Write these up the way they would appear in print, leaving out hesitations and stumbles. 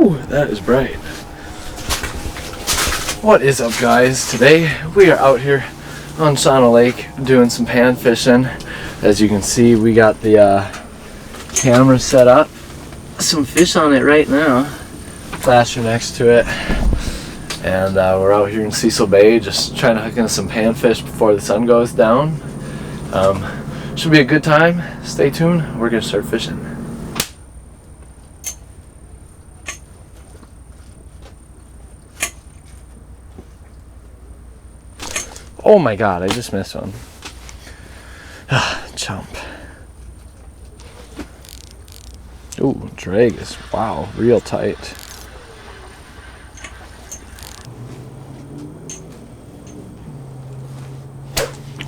Whew, that is bright. What is up, guys? Today we are out here on SHAWANO Lake doing some pan fishing. As you can see, we got the camera set up. Some fish on it right now. Flasher next to it. And we're out here in Cecil Bay just trying to hook in some panfish before the sun goes down. Should be a good time. Stay tuned. We're going to start fishing. Oh my god, I just missed one. Chump. Ooh, drag is, wow, real tight.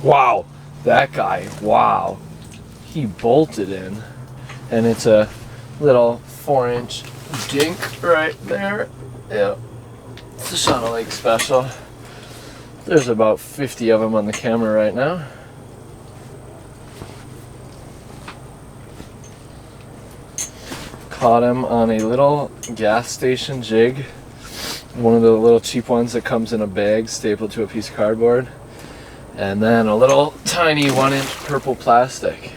Wow, that guy, wow. He bolted in. And it's a little 4-inch dink right there. Yeah, it's a SHAWANO Lake special. There's about 50 of them on the camera right now. Caught him on a little gas station jig. One of the little cheap ones that comes in a bag stapled to a piece of cardboard. And then a little tiny 1-inch purple plastic.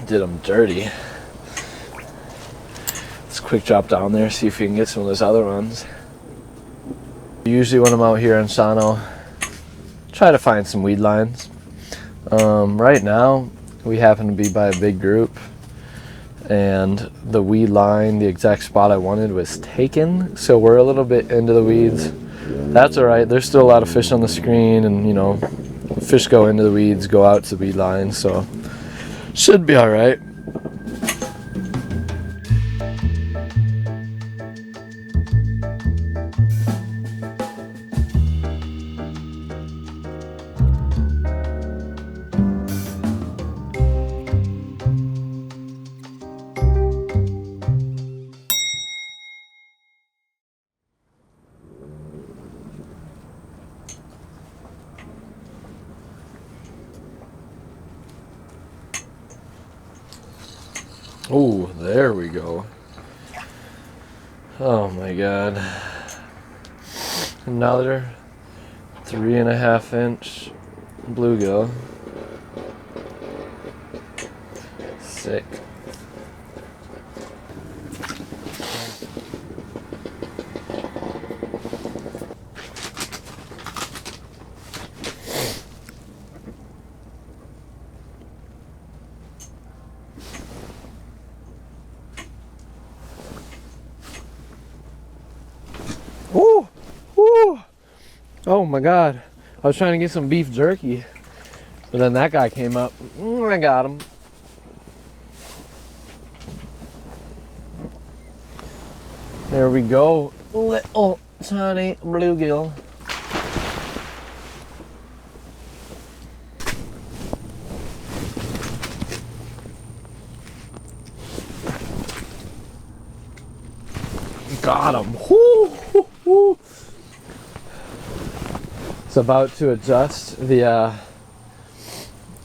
Did him dirty. Let's quick drop down there, see if we can get some of those other ones. Usually when I'm out here in SHAWANO, try to find some weed lines. Right now, we happen to be by a big group, and the weed line, the exact spot I wanted, was taken, so we're a little bit into the weeds. That's alright, there's still a lot of fish on the screen, and you know, fish go into the weeds, go out to the weed line, so should be alright. Oh, there we go. Oh my god. Another 3.5-inch bluegill. Sick. Ooh, ooh. Oh my god. I was trying to get some beef jerky, but then that guy came up. I got him. There we go. Little tiny bluegill. Got him. Woo, woo, woo. It's about to adjust the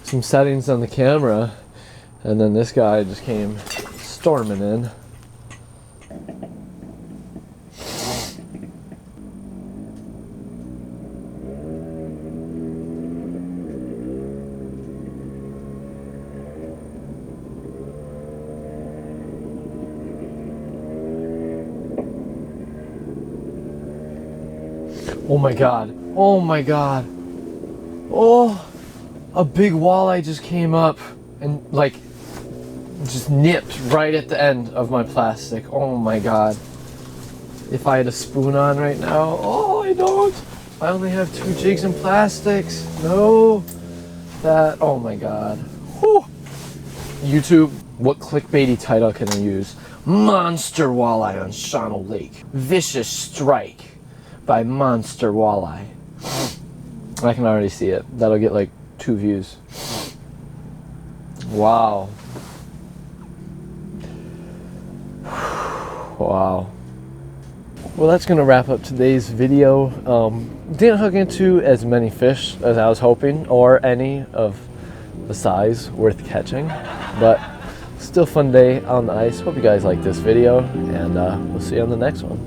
some settings on the camera, and then this guy just came storming in. Oh my god. Oh my god. Oh, a big walleye just came up and like just nipped right at the end of my plastic. Oh my god. If I had a spoon on right now. Oh, I don't. I only have 2 jigs and plastics. No. That, oh my god. Whew. YouTube, what clickbaity title can I use? Monster walleye on SHAWANO Lake. Vicious strike by Monster Walleye. I can already see it. That'll get like 2 views. Wow. Wow. Well, that's going to wrap up today's video. Didn't hook into as many fish as I was hoping, or any of the size worth catching, but Still fun day on the ice. Hope you guys like this video, and we'll see you on the next one.